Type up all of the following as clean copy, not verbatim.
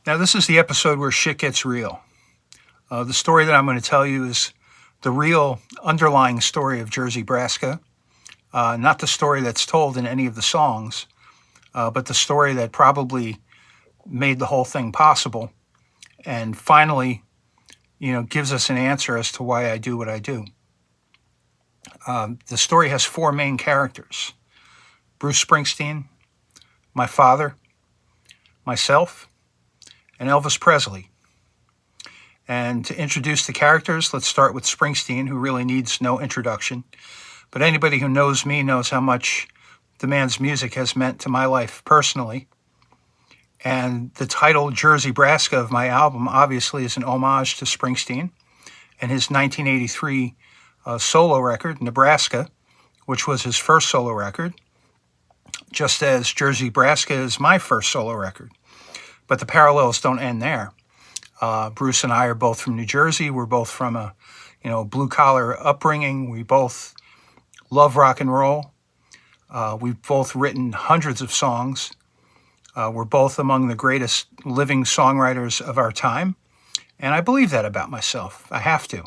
Now, this is the episode where shit gets real. The story that I'm going to tell you is the real underlying story of Jerseybraska, not the story that's told in any of the songs, but the story that probably made the whole thing possible and finally, gives us an answer as to why I do what I do. The story has four main characters: Bruce Springsteen, my father, myself, and Elvis Presley. And to introduce the characters, let's start with Springsteen, who really needs no introduction. But anybody who knows me knows how much the man's music has meant to my life personally. And the title Jerseybraska of my album obviously is an homage to Springsteen and his 1983 solo record, Nebraska, which was his first solo record, just as Jerseybraska is my first solo record. But the parallels don't end there. Bruce and I are both from New Jersey. We're both from a blue-collar upbringing. We both love rock and roll. We've both written hundreds of songs. We're both among the greatest living songwriters of our time. And I believe that about myself. I have to,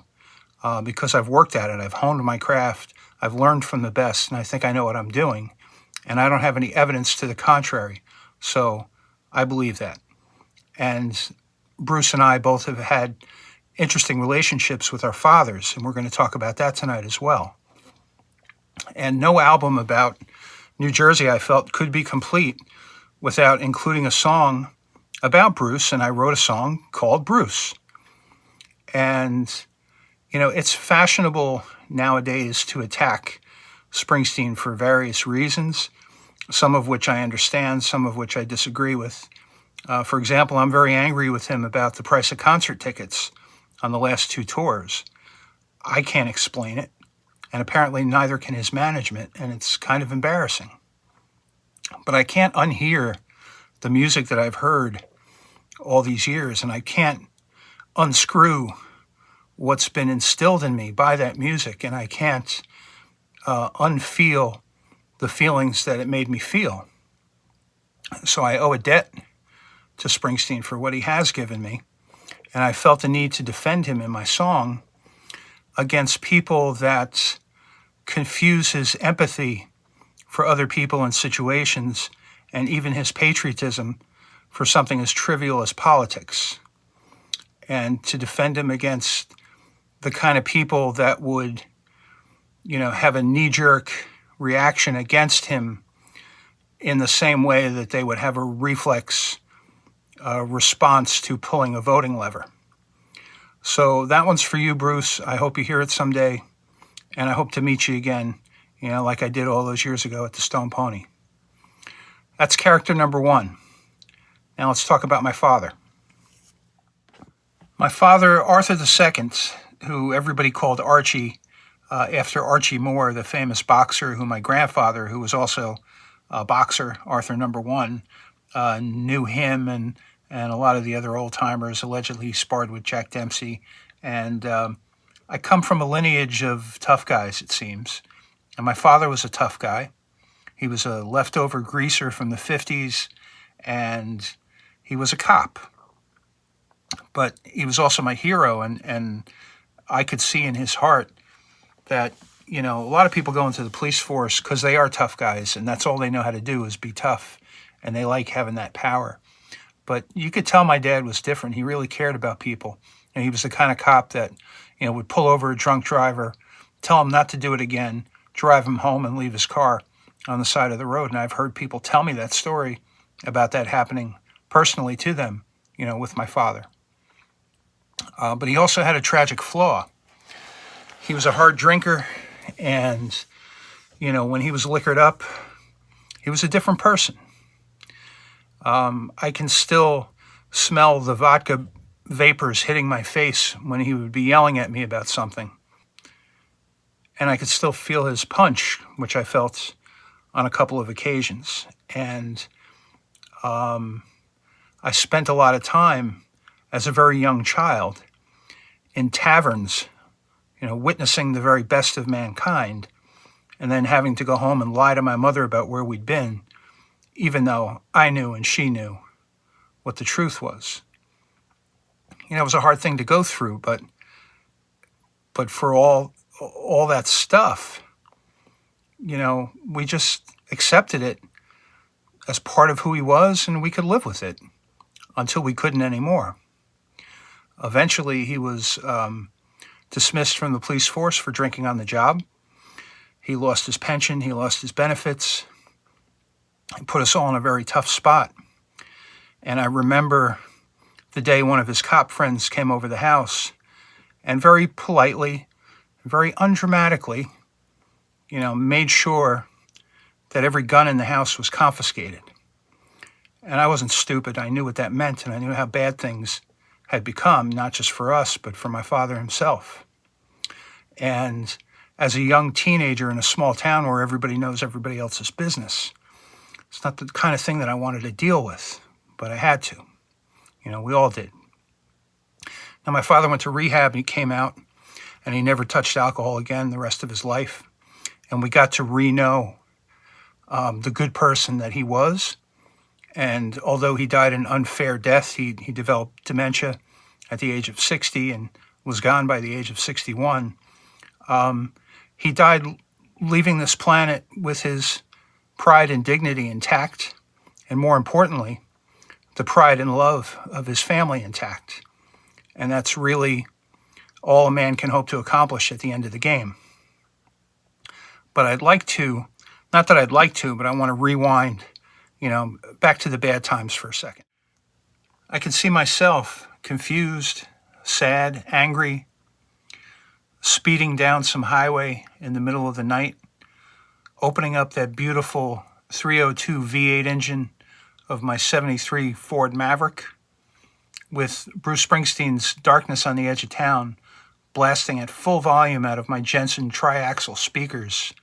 because I've worked at it. I've honed my craft. I've learned from the best, and I think I know what I'm doing. And I don't have any evidence to the contrary. So I believe that. And Bruce and I both have had interesting relationships with our fathers, and we're going to talk about that tonight as well. And no album about New Jersey, I felt, could be complete without including a song about Bruce, and I wrote a song called Bruce. And, it's fashionable nowadays to attack Springsteen for various reasons, some of which I understand, some of which I disagree with. For example, I'm very angry with him about the price of concert tickets on the last two tours. I can't explain it, and apparently neither can his management, and it's kind of embarrassing. But I can't unhear the music that I've heard all these years, and I can't unscrew what's been instilled in me by that music, and I can't unfeel the feelings that it made me feel. So I owe a debt to Springsteen for what he has given me, and I felt the need to defend him in my song against people that confuse his empathy for other people and situations, and even his patriotism, for something as trivial as politics, and to defend him against the kind of people that would, have a knee-jerk reaction against him in the same way that they would have a reflex response to pulling a voting lever. So that one's for you, Bruce. I hope you hear it someday, and I hope to meet you again, like I did all those years ago at the Stone Pony. That's character number one. Now let's talk about my father. My father, Arthur II, who everybody called Archie, after Archie Moore, the famous boxer, who my grandfather, who was also a boxer, Arthur number one, knew him, and a lot of the other old-timers allegedly sparred with Jack Dempsey. And I come from a lineage of tough guys, it seems. And my father was a tough guy. He was a leftover greaser from the 50s, and he was a cop. But he was also my hero, and I could see in his heart that, a lot of people go into the police force because they are tough guys, and that's all they know how to do is be tough, and they like having that power. But you could tell my dad was different. He really cared about people, and he was the kind of cop that, would pull over a drunk driver, tell him not to do it again, drive him home, and leave his car on the side of the road. And I've heard people tell me that story about that happening personally to them, with my father. But he also had a tragic flaw. He was a hard drinker, and, when he was liquored up, he was a different person. I can still smell the vodka vapors hitting my face when he would be yelling at me about something. And I could still feel his punch, which I felt on a couple of occasions. And I spent a lot of time as a very young child in taverns, witnessing the very best of mankind, and then having to go home and lie to my mother about where we'd been, even though I knew and she knew what the truth was. It was a hard thing to go through, but for all that stuff, we just accepted it as part of who he was, and we could live with it until we couldn't anymore. Eventually, he was dismissed from the police force for drinking on the job. He lost his pension. He lost his benefits. He put us all in a very tough spot. And I remember the day one of his cop friends came over the house and very politely, very undramatically, made sure that every gun in the house was confiscated. And I wasn't stupid. I knew what that meant, and I knew how bad things had become, not just for us, but for my father himself. And as a young teenager in a small town where everybody knows everybody else's business, it's not the kind of thing that I wanted to deal with, but I had to. We all did. Now, my father went to rehab, and he came out, and he never touched alcohol again the rest of his life. And we got to re-know the good person that he was. And although he died an unfair death, he developed dementia at the age of 60 and was gone by the age of 61. He died leaving this planet with his pride and dignity intact, and more importantly, the pride and love of his family intact. And that's really all a man can hope to accomplish at the end of the game. But I'd like to, not that I'd like to, but I want to rewind, back to the bad times for a second. I can see myself confused, sad, angry, speeding down some highway in the middle of the night, opening up that beautiful 302 V8 engine of my 73 Ford Maverick with Bruce Springsteen's Darkness on the Edge of Town blasting at full volume out of my Jensen triaxle speakers,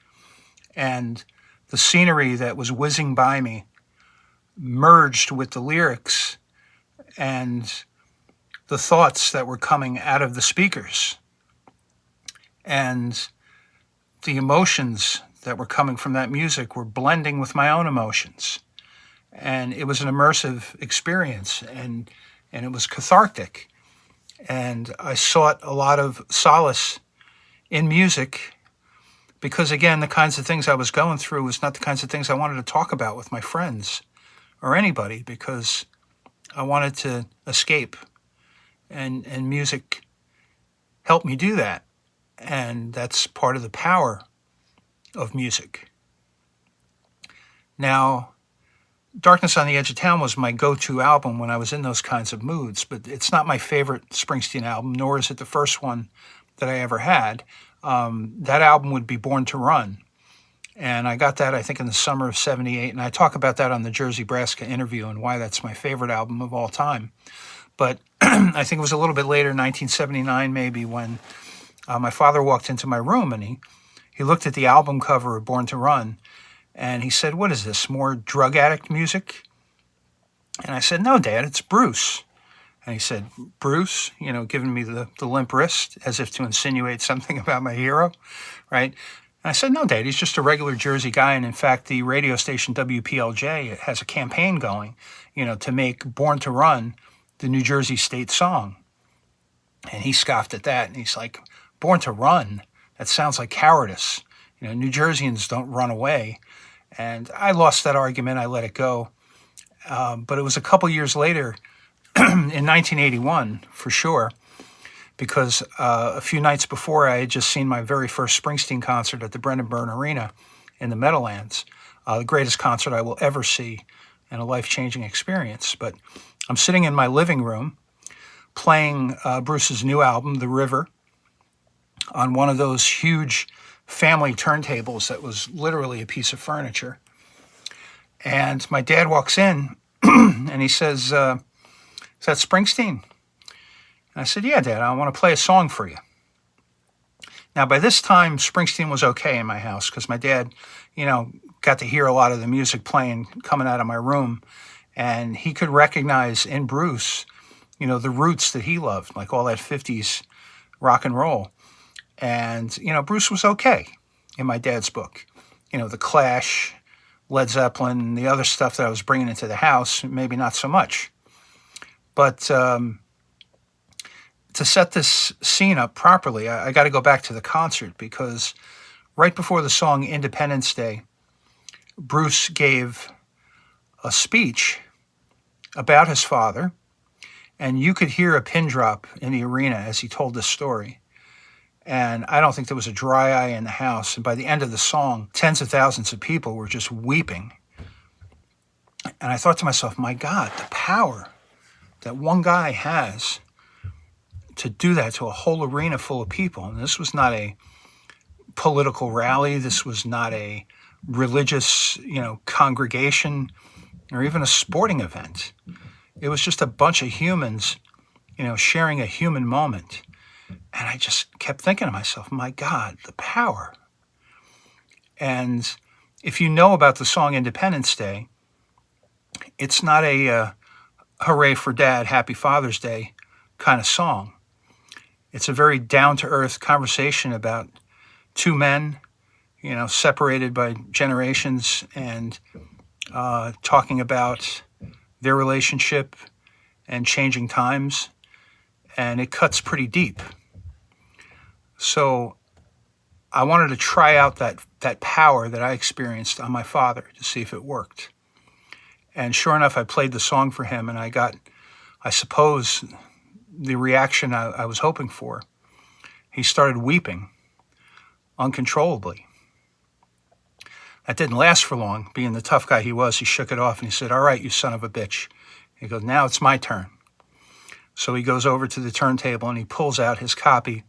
and the scenery that was whizzing by me merged with the lyrics and the thoughts that were coming out of the speakers and the emotions that were coming from that music were blending with my own emotions. And it was an immersive experience, and it was cathartic. And I sought a lot of solace in music because, again, the kinds of things I was going through was not the kinds of things I wanted to talk about with my friends or anybody, because I wanted to escape. And music helped me do that. And that's part of the power of music. Now, Darkness on the Edge of Town was my go-to album when I was in those kinds of moods, but it's not my favorite Springsteen album, nor is it the first one that I ever had. That album would be Born to Run, and I got that, I think, in the summer of 78, and I talk about that on the Jerseybraska interview and why that's my favorite album of all time. But I think it was a little bit later, 1979 maybe, when my father walked into my room, and he looked at the album cover of Born to Run, and he said, "What is this, more drug addict music?" And I said, "No, Dad, it's Bruce." And he said, "Bruce?" Giving me the limp wrist as if to insinuate something about my hero, right? And I said, "No, Dad, he's just a regular Jersey guy." And in fact, the radio station WPLJ has a campaign going, to make Born to Run the New Jersey state song. And he scoffed at that, and he's like, "Born to Run? That sounds like cowardice. New Jerseyans don't run away." And I lost that argument. I let it go. But it was a couple years later, in 1981, for sure, because a few nights before I had just seen my very first Springsteen concert at the Brendan Byrne Arena in the Meadowlands, the greatest concert I will ever see and a life-changing experience. But I'm sitting in my living room playing Bruce's new album, The River, on one of those huge family turntables that was literally a piece of furniture. And my dad walks in and he says, "Is that Springsteen?" And I said, "Yeah, Dad, I want to play a song for you." Now, by this time, Springsteen was okay in my house because my dad, got to hear a lot of the music playing coming out of my room. And he could recognize in Bruce, the roots that he loved, like all that 50s rock and roll. And, Bruce was okay in my dad's book. The Clash, Led Zeppelin, and the other stuff that I was bringing into the house, maybe not so much. But To set this scene up properly, I got to go back to the concert, because right before the song Independence Day, Bruce gave a speech about his father, and you could hear a pin drop in the arena as he told this story. And I don't think there was a dry eye in the house. And by the end of the song, tens of thousands of people were just weeping. And I thought to myself, my God, the power that one guy has to do that to a whole arena full of people. And this was not a political rally. This was not a religious, congregation or even a sporting event. It was just a bunch of humans, sharing a human moment. And I just kept thinking to myself, my God, the power. And if you know about the song Independence Day, it's not a hooray for dad, happy Father's Day kind of song. It's a very down-to-earth conversation about two men, separated by generations, and talking about their relationship and changing times. And it cuts pretty deep. So I wanted to try out that power that I experienced on my father to see if it worked. And sure enough, I played the song for him, and I got, I suppose, the reaction I was hoping for. He started weeping uncontrollably. That didn't last for long. Being the tough guy he was, he shook it off and he said, "All right, you son of a bitch." He goes, "Now it's my turn." So he goes over to the turntable and he pulls out his copy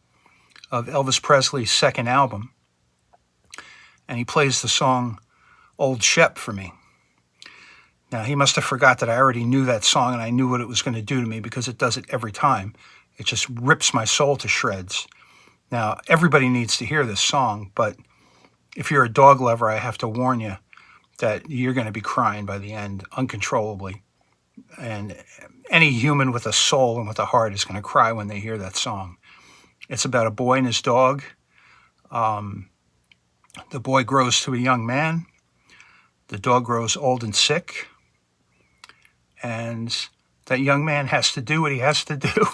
of Elvis Presley's second album, and he plays the song Old Shep for me. Now, he must have forgot that I already knew that song and I knew what it was going to do to me, because it does it every time. It just rips my soul to shreds. Now, everybody needs to hear this song, but if you're a dog lover, I have to warn you that you're going to be crying by the end uncontrollably. And any human with a soul and with a heart is going to cry when they hear that song. It's about a boy and his dog. The boy grows to a young man. The dog grows old and sick. And that young man has to do what he has to do.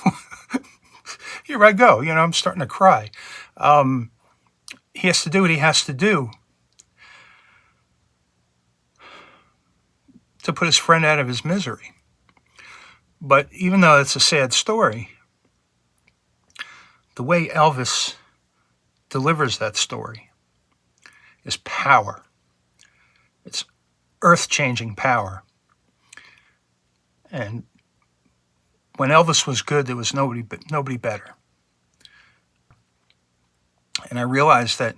Here I go. I'm starting to cry. He has to do what he has to do to put his friend out of his misery. But even though it's a sad story, the way Elvis delivers that story is power. It's earth-changing power. And when Elvis was good, there was nobody better. And I realized that,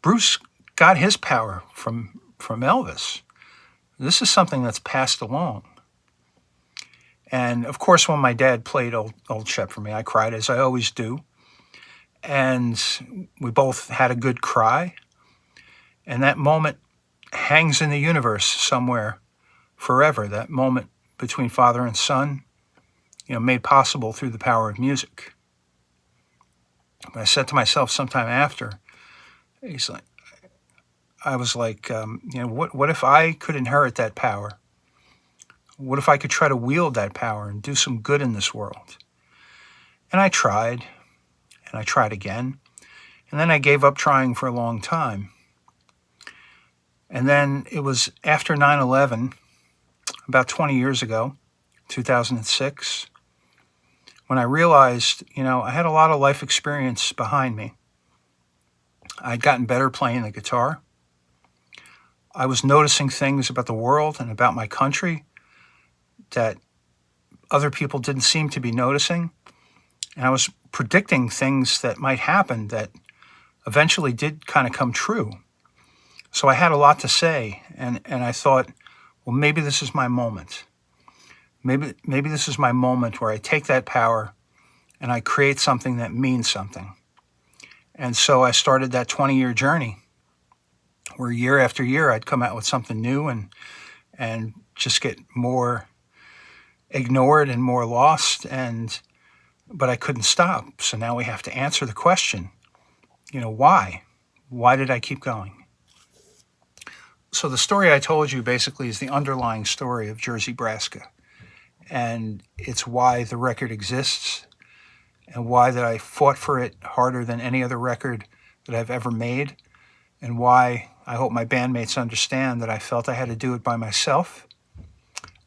Bruce got his power from Elvis. This is something that's passed along. And of course, when my dad played Old Shep for me, I cried, as I always do. And we both had a good cry. And that moment hangs in the universe somewhere forever. That moment between father and son, made possible through the power of music. But I said to myself sometime after, I was like, what if I could inherit that power? What if I could try to wield that power and do some good in this world? And I tried, and I tried again, and then I gave up trying for a long time. And then it was after 9/11, about 20 years ago, 2006, when I realized, I had a lot of life experience behind me. I'd gotten better playing the guitar. I was noticing things about the world and about my country that other people didn't seem to be noticing. And I was predicting things that might happen that eventually did kind of come true. So I had a lot to say, and I thought, well, maybe this is my moment. Maybe this is my moment where I take that power and I create something that means something. And so I started that 20-year journey where year after year I'd come out with something new and just get more ignored and more lost, but I couldn't stop. So now we have to answer the question, why? Why did I keep going? So the story I told you basically is the underlying story of Jerseybraska. And it's why the record exists. and why that I fought for it harder than any other record that I've ever made, and why I hope my bandmates understand that I felt I had to do it by myself.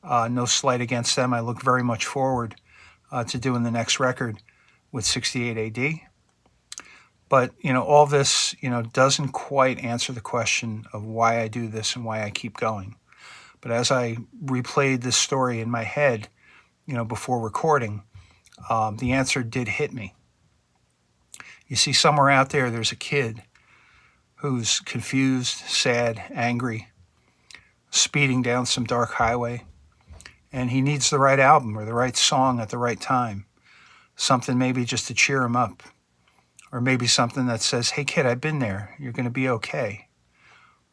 No slight against them. I look very much forward to doing the next record with 68 AD. But, all this, doesn't quite answer the question of why I do this and why I keep going. But as I replayed this story in my head, before recording, the answer did hit me. You see, somewhere out there's a kid who's confused, sad, angry, speeding down some dark highway, and he needs the right album or the right song at the right time. Something maybe just to cheer him up. Or maybe something that says, hey kid, I've been there, you're going to be okay.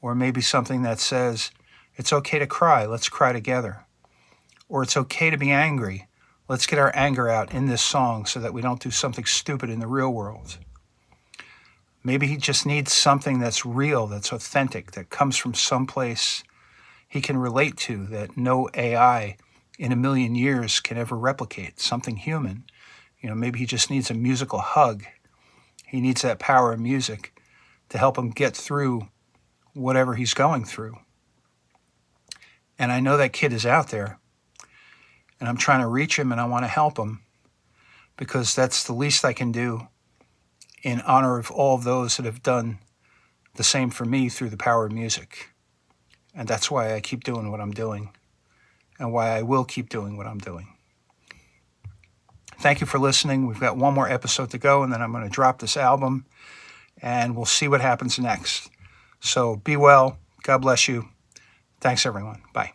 Or maybe something that says, it's okay to cry, let's cry together. Or it's okay to be angry, let's get our anger out in this song so that we don't do something stupid in the real world. Maybe he just needs something that's real, that's authentic, that comes from someplace he can relate to, that no AI in a million years can ever replicate, something human. Maybe he just needs a musical hug. He needs that power of music to help him get through whatever he's going through. And I know that kid is out there, and I'm trying to reach him, and I want to help him, because that's the least I can do in honor of all of those that have done the same for me through the power of music. And that's why I keep doing what I'm doing, and why I will keep doing what I'm doing. Thank you for listening. We've got one more episode to go, and then I'm going to drop this album, and we'll see what happens next. So be well. God bless you. Thanks, everyone. Bye.